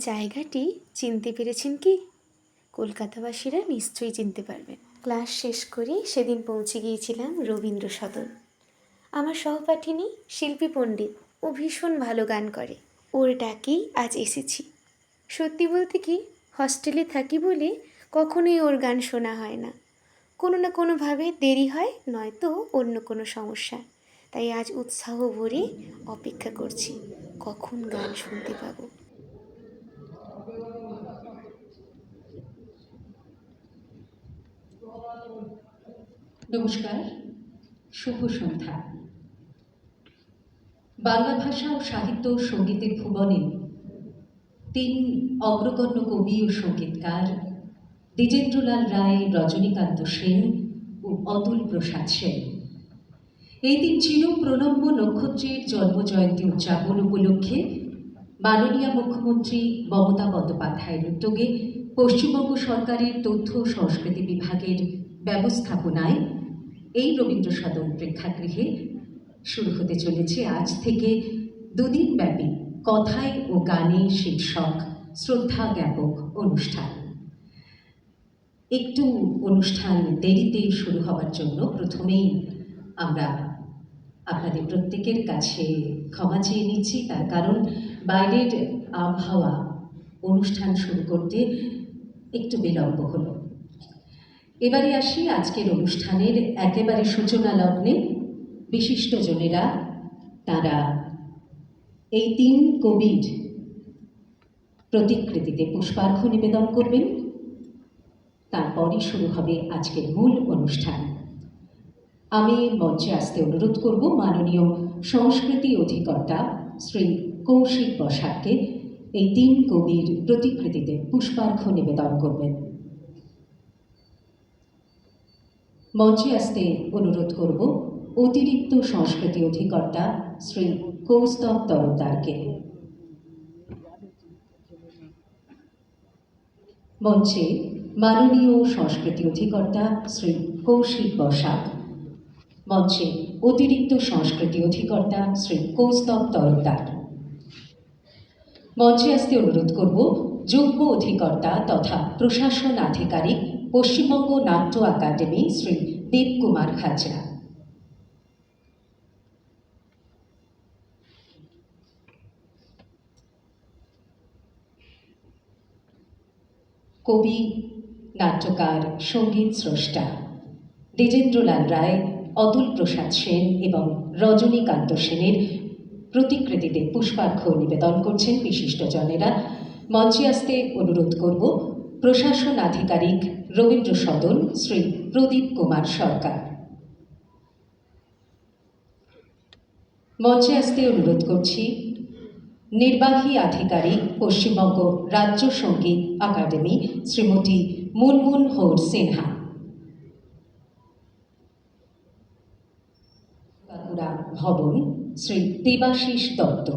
জায়গাটি চিনতে পেরেছেন কি? কলকাতাবাসীরা নিশ্চয়ই চিনতে পারবেন। ক্লাস শেষ করে সেদিন পৌঁছে গিয়েছিলাম রবীন্দ্র সদন। আমার সহপাঠিনী শিল্পী পণ্ডিত, ও ভীষণ ভালো গান করে। ওর ডাকেই আজ এসেছি। সত্যি বলতে কি, হস্টেলে থাকি বলে কখনোই ওর গান শোনা হয় না। কোনো না কোনোভাবে দেরি হয়, নয়তো অন্য কোনো সমস্যা। তাই আজ উৎসাহ ভরে অপেক্ষা করছি কখন গান শুনতে পাবো। নমস্কার, শুভ সন্ধ্যা। বাংলা ভাষা ও সাহিত্য ও সঙ্গীতের ভুবনে তিন অগ্রগণ্য কবি ও সঙ্গীতকার দ্বিজেন্দ্রলাল রায়, রজনীকান্ত সেন ও অতুল প্রসাদ সেন, এই তিন চির প্রণম্য নক্ষত্রের জন্মজয়ন্তী উদযাপন উপলক্ষে মাননীয় মুখ্যমন্ত্রী মমতা বন্দ্যোপাধ্যায়ের উদ্যোগে পশ্চিমবঙ্গ সরকারের তথ্য ও সংস্কৃতি বিভাগের ব্যবস্থাপনায় এই রবীন্দ্র সদন প্রেক্ষাগৃহে শুরু হতে চলেছে আজ থেকে দুদিনব্যাপী কথায় ও গানে শীর্ষক শ্রদ্ধা জ্ঞাপক অনুষ্ঠান। একটু অনুষ্ঠান দেরিতে শুরু হওয়ার জন্য প্রথমেই আমরা আপনাদের প্রত্যেকের কাছে ক্ষমা চেয়ে নিচ্ছি, তার কারণ বাইরের আবহাওয়া অনুষ্ঠান শুরু করতে একটু বিলম্ব হলো। এবারে আসি আজকের অনুষ্ঠানের একেবারে সূচনা লগ্নে। বিশিষ্টজনেরা তারা এই তিন কবির প্রতিকৃতিতে পুষ্পার্ঘ্য নিবেদন করবেন, তারপরই শুরু হবে আজকের মূল অনুষ্ঠান। আমি মঞ্চে আসতে অনুরোধ করব মাননীয় সংস্কৃতি অধিকর্তা শ্রী কৌশিক বসাককে এই তিন কবির প্রতিকৃতিতে পুষ্পার্ঘ্য নিবেদন করবেন। মঞ্চে আসতে অনুরোধ করব অতিরিক্ত সংস্কৃতি অধিকর্তা শ্রী কৌস্তব তরফদারকে। মঞ্চে মাননীয় সংস্কৃতি অধিকর্তা শ্রী কৌশিক বসাক, মঞ্চে অতিরিক্ত সংস্কৃতি অধিকর্তা শ্রী কৌস্তব তরফদার। মঞ্চে আসতে অনুরোধ করব যুগ্ম অধিকর্তা তথা প্রশাসন আধিকারিক পশ্চিমবঙ্গ নাট্য একাডেমি শ্রী দেবকুমার হাজরা। কবি, নাট্যকার, সঙ্গীত স্রষ্টা দ্বিজেন্দ্রলাল রায়, অতুল প্রসাদ সেন এবং রজনীকান্ত সেনের প্রতিকৃতিতে পুষ্পার্ঘ্য নিবেদন করছেন বিশিষ্টজনেরা। মঞ্চে আসতে অনুরোধ করব প্রশাসন আধিকারিক রবীন্দ্র সদন শ্রী প্রদীপ কুমার সরকার। মঞ্চে আসতে অনুরোধ করছি নির্বাহী আধিকারিক পশ্চিমবঙ্গ রাজ্য সঙ্গীত একাডেমি শ্রীমতী মুনমুন হৌর সিনহা। বাঁকুড়া ভবন শ্রী দেবাশিস দত্ত।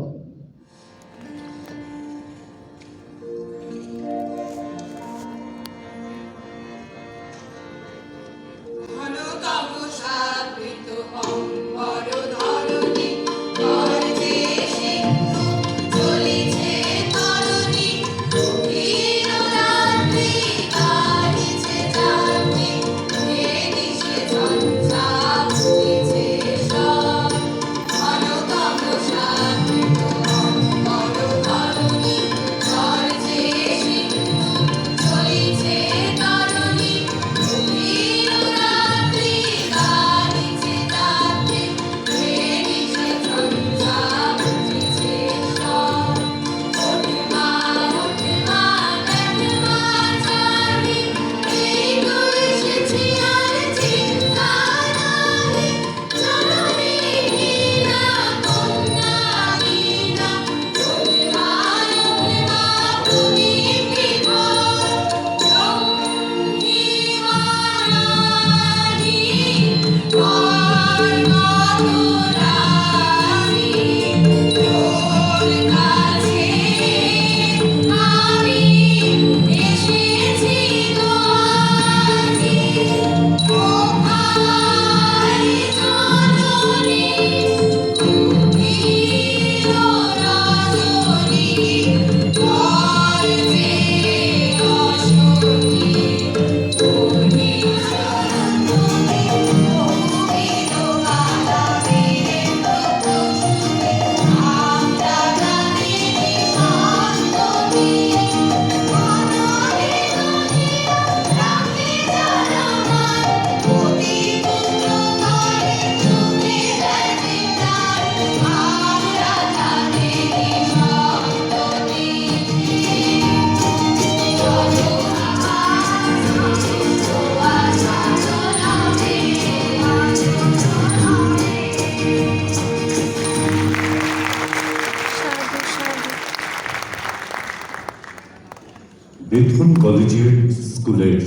বেথুন কলেজিয়েট স্কুলের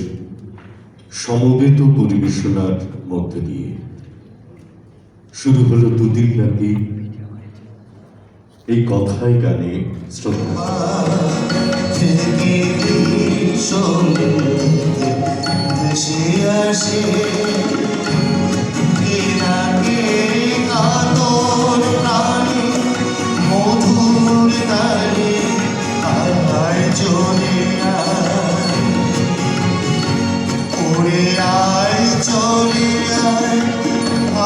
সমবেত পরিবেশনার মধ্যে দিয়ে শুরু হলো দুদিন ব্যাপী এই কথায় গানে শ্রদ্ধা। চলে আয়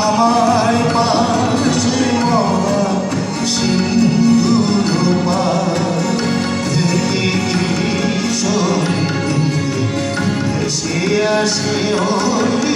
আমার পাশে মরা সিন্ধুর পার থেকে ভেসে আসে ওই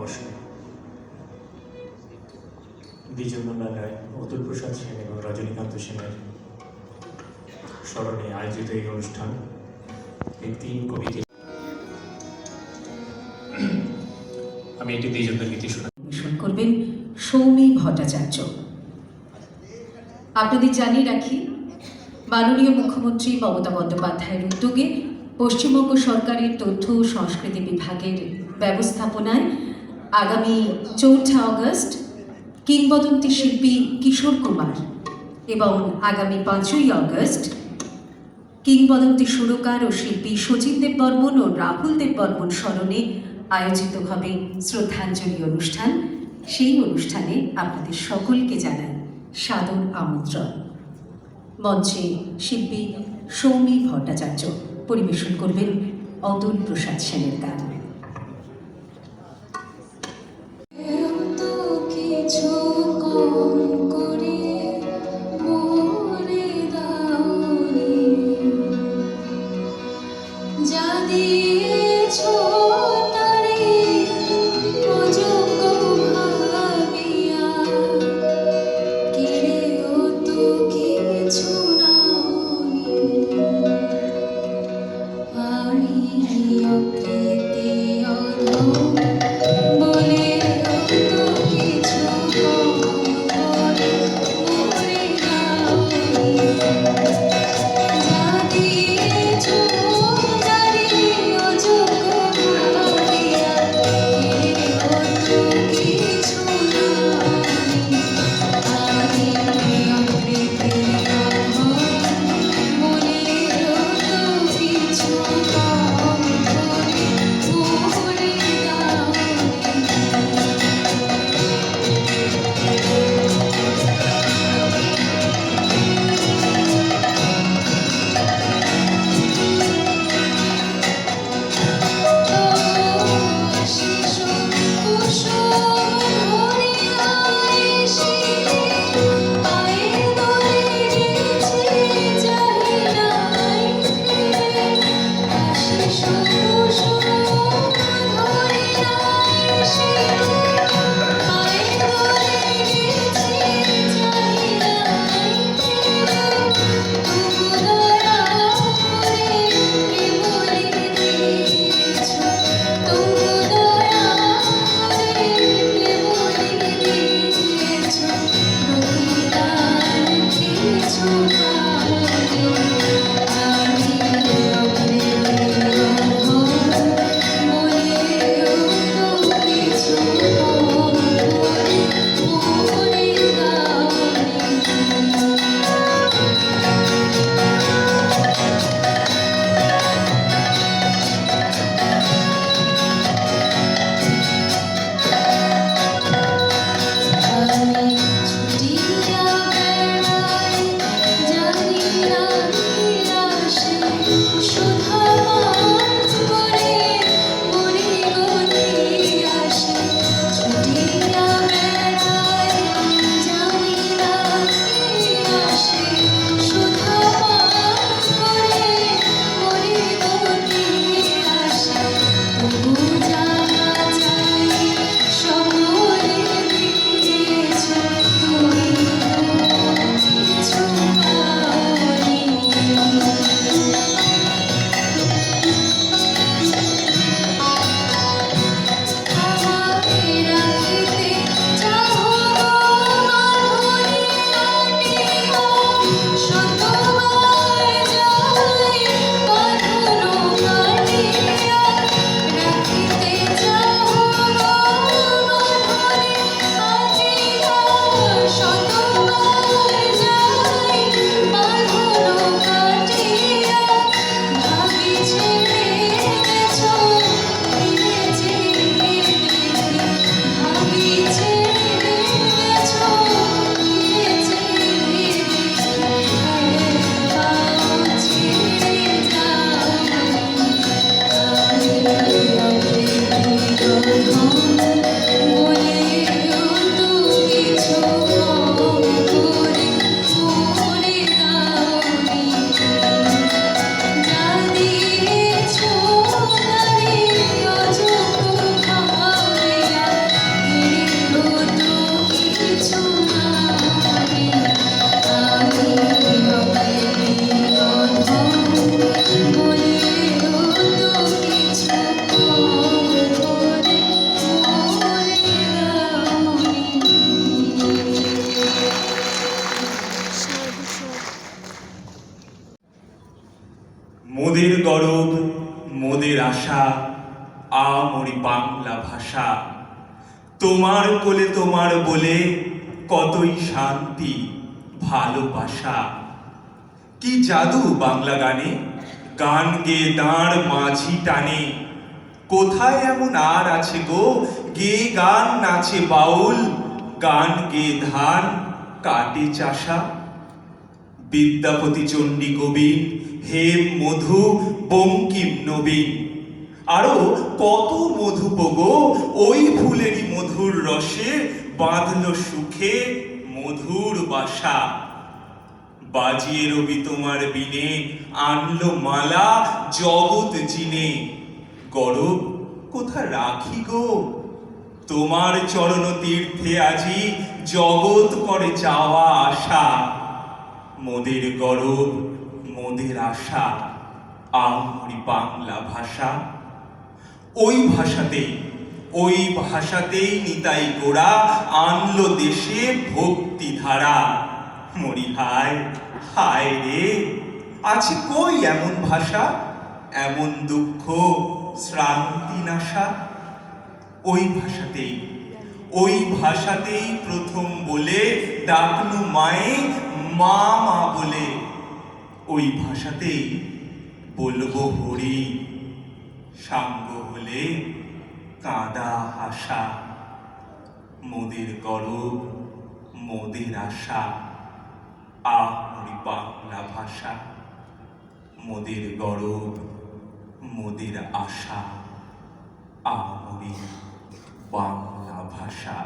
নমস্কার। দ্বিজেন্দ্রলাল রায়, অতুল প্রসাদ সেন এবং রজনীকান্ত সেনের স্মরণে আয়োজিত এই অনুষ্ঠান এই তিন কবিকে আমি একটি দ্বিজেন্দ্র গীতি শোনাই। পরিবেশন করবেন সৌমি ভট্টাচার্য। আপনাদের জানিয়ে রাখি, মাননীয় মুখ্যমন্ত্রী মমতা বন্দ্যোপাধ্যায়ের উদ্যোগে পশ্চিমবঙ্গ সরকারের তথ্য ও সংস্কৃতি বিভাগের ব্যবস্থাপনায় আগামী 4 আগস্ট কিংবদন্তি শিল্পী কিশোর কুমার এবং আগামী 5 আগস্ট কিংবদন্তি সুরকার ও শিল্পী শচীন দেববর্মন ও রাহুল দেববর্মন স্মরণে আয়োজিত হবে শ্রদ্ধাঞ্জলি অনুষ্ঠান। সেই অনুষ্ঠানে আপনাদের সকলকে জানাই সাদর আমন্ত্রণ। মঞ্চে শিল্পী সৌমি ভট্টাচার্য পরিবেশন করবেন অতুল প্রসাদ সেনের গান। বলে তো কিছু তোমার কোলে তোমার বলে কতই শান্তি ভালোবাসা। কি জাদু বাংলা গানে, গান গেয়ে দাঁড় মাঝি টানে। কোথায় এমন আর আছে গো, গেয়ে গান নাচে বাউল, গান গেয়ে ধান কাটে চাষা। বিদ্যাপতি চণ্ডী গোবিন, হেম মধু বঙ্কিম নবীন, আরো কত মধুপ গো, ওই ফুলেরই মধুর রসে বাঁধলো সুখে মধুর বাসা। বাজিয়ে রবি তোমার বিনে, আনলো মালা জগৎ জিনে। গরব কোথা রাখি গো, তোমার চরণ তীর্থে আজি জগৎ করে যাওয়া আসা। মোদের গরব মোদের আশা, আমরি বাংলা ভাষা। ওই ভাষাতেই নিতাই গোড়া আনলো দেশে ভক্তি ধারা। মরি হায় হায় রে, আছে কই এমন ভাষা, এমন দুঃখ শ্রান্তি নাশা। ওই ভাষাতেই প্রথম বলে ডাকনু মায়ে মা মা বলে। ওই ভাষাতেই বলবো হরি, সাঙ্গ হলে কাঁদা হাসা। মোদের গরব মোদের আশা, আমরি বাংলা ভাষা। মোদের গরব মোদের আশা, আমরি বাংলা ভাষা।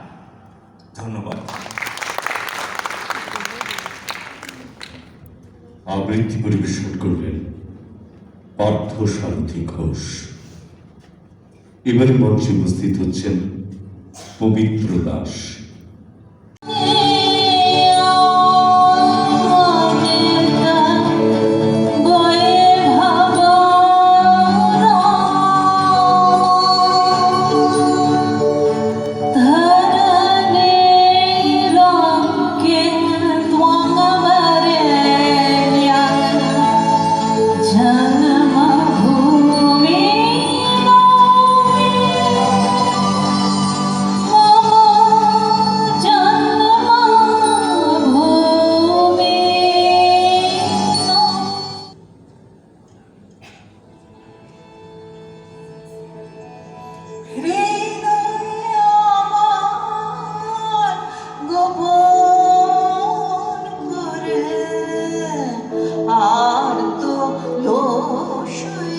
ধন্যবাদ। আবৃত্তি পরিবেশন করলেন পার্থ সারথী ঘোষ। এবারে মঞ্চে উপস্থিত হচ্ছেন পবিত্র দাস। আর তো লোসই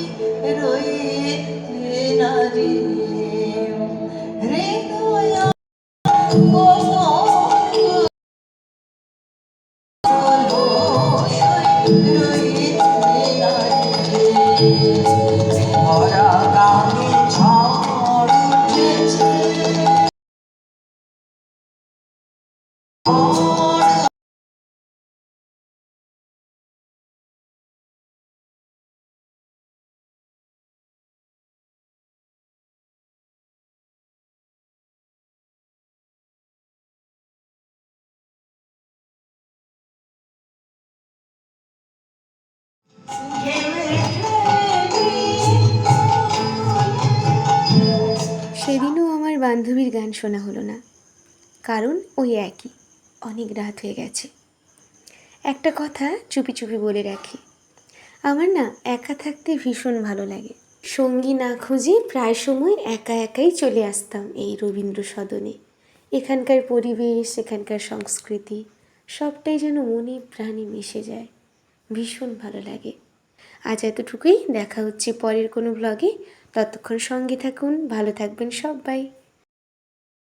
রয়ে না রে হৃদয় রয়ে না রে ভরা গানে ঝড় উঠেছে। সেদিনও আমার বান্ধবীর গান শোনা হলো না, কারণ ওই একই, অনেক রাত হয়ে গেছে। একটা কথা চুপি চুপি বলে রাখি, আমার না একা থাকতে ভীষণ ভালো লাগে। সঙ্গী না খুঁজে প্রায় সময় একা একাই চলে আসতাম এই রবীন্দ্র সদনে। এখানকার পরিবেশ, এখানকার সংস্কৃতি সবটাই যেন মনে প্রাণে মিশে যায়, ভীষণ ভালো লাগে। আজ এতটুকুই, দেখা হচ্ছে পরের কোনো ব্লগে। ততক্ষণ সঙ্গে থাকুন, ভালো থাকবেন সবাই।